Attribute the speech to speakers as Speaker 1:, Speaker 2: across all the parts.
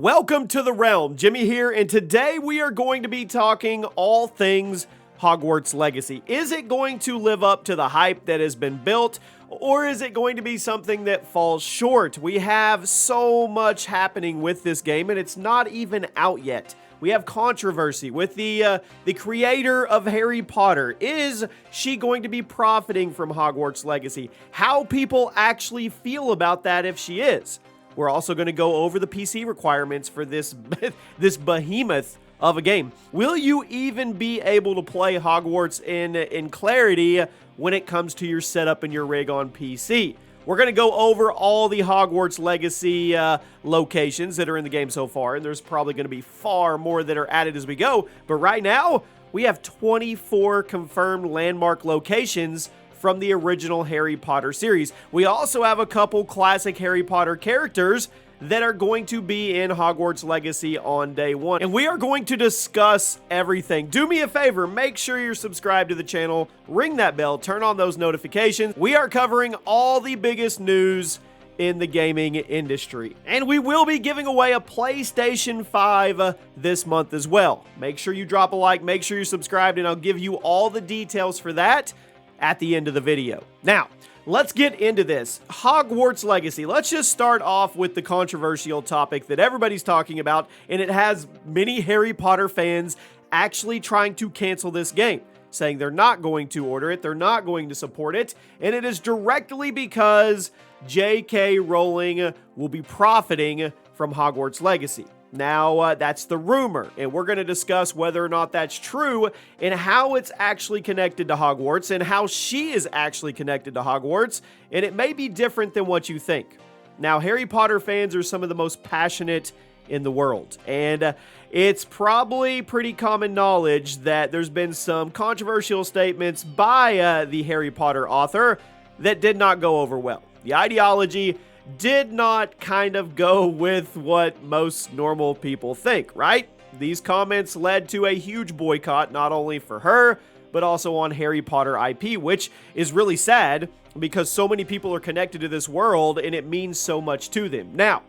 Speaker 1: Welcome to The Realm, Jimmy here, and today we are going to be talking all things Hogwarts Legacy. Is it going to live up to the hype that has been built, or is it going to be something that falls short? We have so much happening with this game, and it's not even out yet. We have controversy with the creator of Harry Potter. Is she going to be profiting from Hogwarts Legacy? How people actually feel about that if she is. We're also going to go over the PC requirements for this behemoth of a game. Will you even be able to play Hogwarts in clarity when it comes to your setup and your rig on PC? We're going to go over all the Hogwarts Legacy locations that are in the game so far, and there's probably going to be far more that are added as we go. But right now, we have 24 confirmed landmark locations from the original Harry Potter series. We also have a couple classic Harry Potter characters that are going to be in Hogwarts Legacy on day one. And we are going to discuss everything. Do me a favor, make sure you're subscribed to the channel, ring that bell, turn on those notifications. We are covering all the biggest news in the gaming industry. And we will be giving away a PlayStation 5 this month as well. Make sure you drop a like, make sure you're subscribed, and I'll give you all the details for that at the end of the video. Now, let's get into this. Hogwarts Legacy. Let's just start off with the controversial topic that everybody's talking about, and it has many Harry Potter fans actually trying to cancel this game, saying they're not going to order it, they're not going to support it, and it is directly because JK Rowling will be profiting from Hogwarts Legacy. Now, that's the rumor, and we're going to discuss whether or not that's true and how it's actually connected to Hogwarts and how she is actually connected to Hogwarts, and it may be different than what you think. Now, Harry Potter fans are some of the most passionate in the world, and it's probably pretty common knowledge that there's been some controversial statements by the Harry Potter author that did not go over well. The ideology did not kind of go with what most normal people think, right? These comments led to a huge boycott, not only for her, but also on Harry Potter IP, which is really sad because so many people are connected to this world and it means so much to them. Now,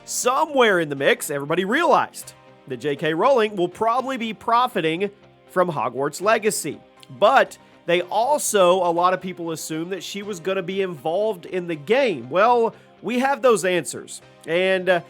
Speaker 1: somewhere in the mix, everybody realized that JK Rowling will probably be profiting from Hogwarts Legacy, but they also, a lot of people assume that she was going to be involved in the game. Well, we have those answers, and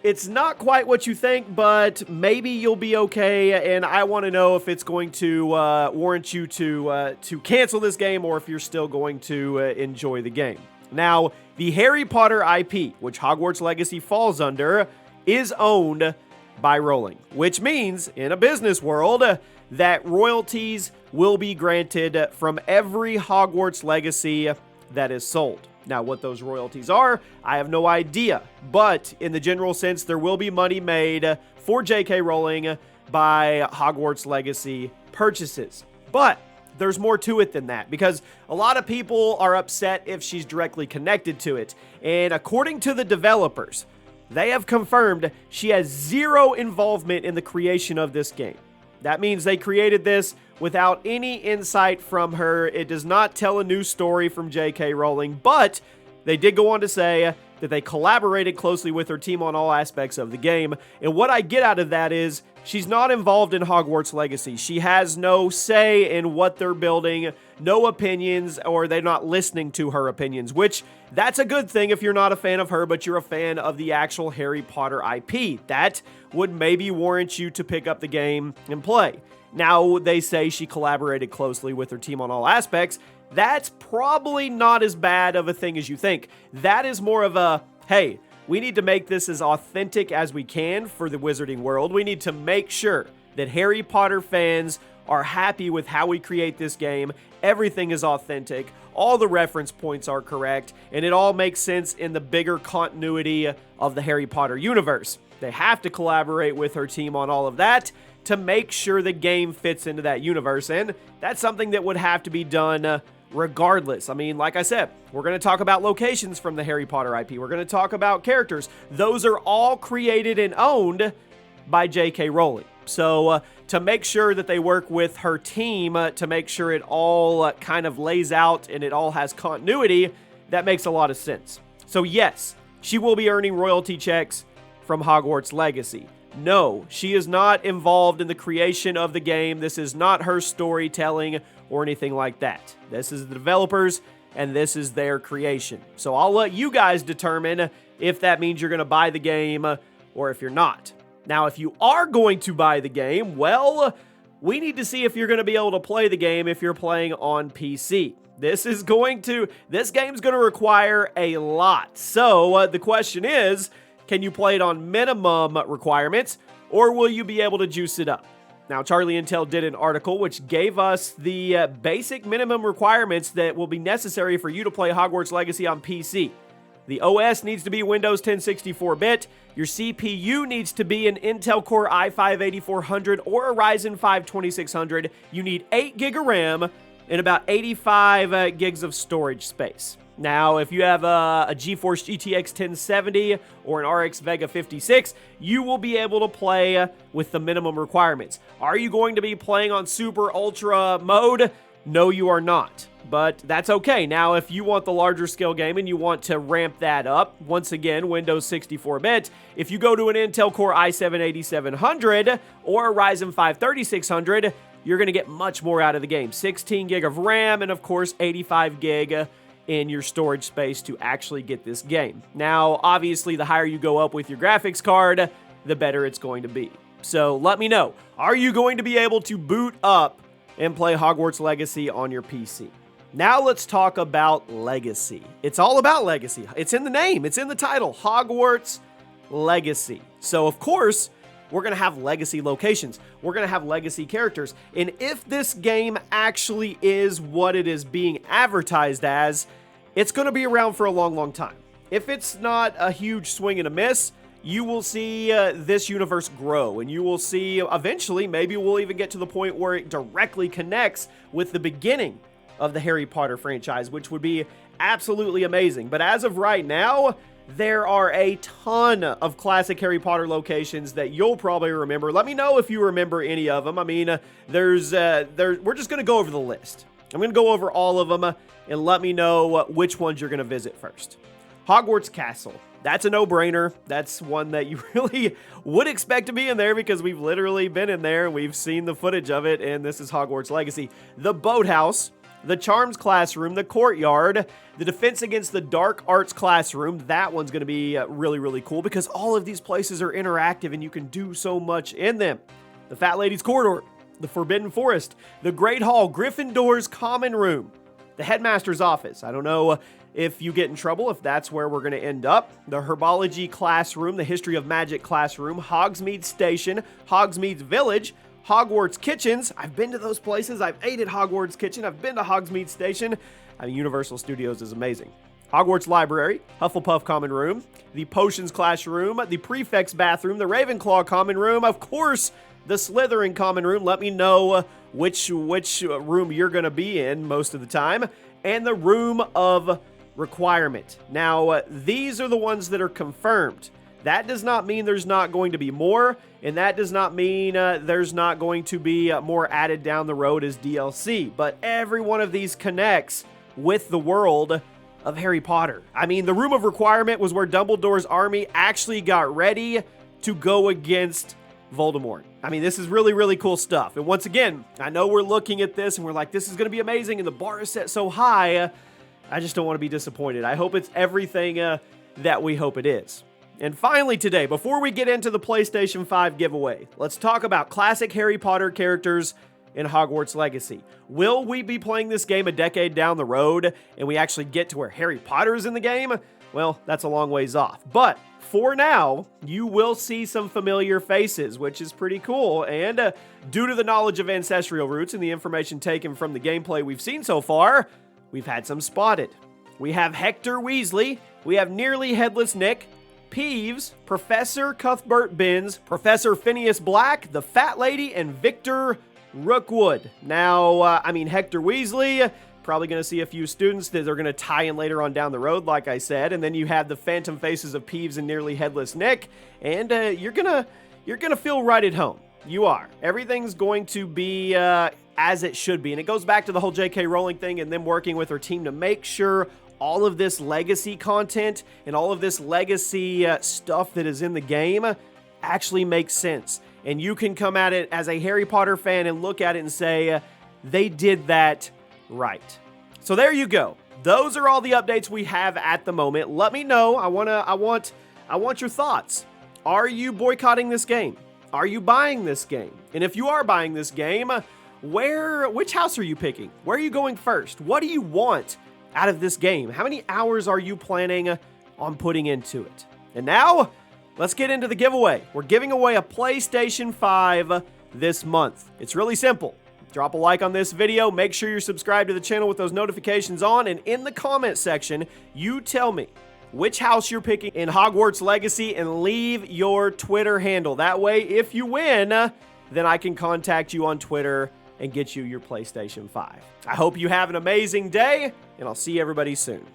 Speaker 1: it's not quite what you think, but maybe you'll be okay, and I want to know if it's going to warrant you to cancel this game or if you're still going to enjoy the game. Now, the Harry Potter IP, which Hogwarts Legacy falls under, is owned by Rowling, which means, in a business world, that royalties will be granted from every Hogwarts Legacy that is sold. Now, what those royalties are, I have no idea, but in the general sense, there will be money made for JK Rowling by Hogwarts Legacy purchases. But there's more to it than that, because a lot of people are upset if she's directly connected to it. And according to the developers, they have confirmed she has zero involvement in the creation of this game. That means they created this without any insight from her. It does not tell a new story from JK Rowling, but they did go on to say that they collaborated closely with her team on all aspects of the game. And what I get out of that is she's not involved in Hogwarts Legacy. She has no say in what they're building, no opinions, or they're not listening to her opinions, which that's a good thing if you're not a fan of her, but you're a fan of the actual Harry Potter IP. That would maybe warrant you to pick up the game and play. Now, they say she collaborated closely with her team on all aspects. That's probably not as bad of a thing as you think. That is more of a, hey, we need to make this as authentic as we can for the wizarding world. We need to make sure that Harry Potter fans are happy with how we create this game. Everything is authentic. All the reference points are correct, and it all makes sense in the bigger continuity of the Harry Potter universe. They have to collaborate with her team on all of that to make sure the game fits into that universe, and that's something that would have to be done regardless. I mean, like I said, we're going to talk about locations from the Harry Potter IP. We're going to talk about characters. Those are all created and owned by JK Rowling. So to make sure that they work with her team to make sure it all kind of lays out and it all has continuity, that makes a lot of sense. So yes, she will be earning royalty checks from Hogwarts Legacy. No, she is not involved in the creation of the game. This is not her storytelling or anything like that. This is the developers, and this is their creation. So I'll let you guys determine if that means you're going to buy the game or if you're not. Now, if you are going to buy the game, well, we need to see if you're going to be able to play the game if you're playing on PC. This game's going to require a lot. So the question is, can you play it on minimum requirements, or will you be able to juice it up? Now, Charlie Intel did an article which gave us the basic minimum requirements that will be necessary for you to play Hogwarts Legacy on PC. The OS needs to be Windows 10 64-bit. Your CPU needs to be an Intel Core i5-8400 or a Ryzen 5 2600. You need 8 GB of RAM and about 85 gigs of storage space. Now, if you have a GeForce GTX 1070 or an RX Vega 56, you will be able to play with the minimum requirements. Are you going to be playing on Super Ultra mode? No, you are not. But that's okay. Now, if you want the larger scale game and you want to ramp that up, once again, Windows 64-bit, if you go to an Intel Core i7-8700 or a Ryzen 5 3600, you're going to get much more out of the game. 16 gig of RAM and, of course, 85 gig in your storage space to actually get this game. Now, obviously, the higher you go up with your graphics card, the better it's going to be. So let me know, are you going to be able to boot up and play Hogwarts Legacy on your PC? Now let's talk about Legacy. It's all about Legacy. It's in the name. It's in the title. Hogwarts Legacy. So, of course, we're going to have Legacy locations. We're going to have Legacy characters. And if this game actually is what it is being advertised as, it's going to be around for a long, long time. If it's not a huge swing and a miss, you will see this universe grow, and you will see eventually, maybe we'll even get to the point where it directly connects with the beginning of the Harry Potter franchise, which would be absolutely amazing. But as of right now, there are a ton of classic Harry Potter locations that you'll probably remember. Let me know if you remember any of them. I mean, we're just going to go over the list. I'm going to go over all of them and let me know which ones you're going to visit first. Hogwarts Castle. That's a no-brainer. That's one that you really would expect to be in there because we've literally been in there. We've seen the footage of it, and this is Hogwarts Legacy. The Boathouse, the Charms Classroom, the Courtyard, the Defense Against the Dark Arts Classroom. That one's going to be really, really cool because all of these places are interactive and you can do so much in them. The Fat Lady's Corridor, the Forbidden Forest, the Great Hall, Gryffindor's Common Room, the Headmaster's Office. I don't know if you get in trouble, if that's where we're going to end up. The Herbology Classroom, the History of Magic Classroom, Hogsmeade Station, Hogsmeade Village, Hogwarts Kitchens. I've been to those places. I've ate at Hogwarts Kitchen. I've been to Hogsmeade Station. I mean, Universal Studios is amazing. Hogwarts Library, Hufflepuff Common Room, the Potions Classroom, the Prefect's Bathroom, the Ravenclaw Common Room, of course, the Slytherin Common Room. Let me know which room you're going to be in most of the time. And the Room of Requirement. Now, these are the ones that are confirmed. That does not mean there's not going to be more, and that does not mean there's not going to be more added down the road as DLC. But every one of these connects with the world of Harry Potter. I mean, the Room of Requirement was where Dumbledore's army actually got ready to go against Voldemort. I mean, this is really, really cool stuff. And once again, I know we're looking at this and we're like, this is going to be amazing, and the bar is set so high. I just don't want to be disappointed. I hope it's everything that we hope it is. And finally today, before we get into the PlayStation 5 giveaway, let's talk about classic Harry Potter characters in Hogwarts Legacy. Will we be playing this game a decade down the road and we actually get to where Harry Potter is in the game? Well, that's a long ways off. But for now, you will see some familiar faces, which is pretty cool. And due to the knowledge of ancestral roots and the information taken from the gameplay we've seen so far, we've had some spotted. We have Hector Weasley, we have Nearly Headless Nick, Peeves, Professor Cuthbert Binns, Professor Phineas Black, the Fat Lady, and Victor Rookwood. Now, I mean, Hector Weasley, probably going to see a few students that are going to tie in later on down the road, like I said. And then you have the phantom faces of Peeves and Nearly Headless Nick, and you're gonna feel right at home. You are. Everything's going to be as it should be. And it goes back to the whole JK Rowling thing and them working with her team to make sure all of this legacy content and all of this legacy stuff that is in the game actually makes sense. And you can come at it as a Harry Potter fan and look at it and say, they did that right. So there you go. Those are all the updates we have at the moment. Let me know. I want your thoughts. Are you boycotting this game? Are you buying this game? And if you are buying this game, which house are you picking? Where are you going first? What do you want out of this game? How many hours are you planning on putting into it? And now, let's get into the giveaway. We're giving away a PlayStation 5 this month. It's really simple. Drop a like on this video, make sure you're subscribed to the channel with those notifications on, and in the comment section, you tell me which house you're picking in Hogwarts Legacy and leave your Twitter handle. That way, if you win, then I can contact you on Twitter and get you your PlayStation 5. I hope you have an amazing day, and I'll see everybody soon.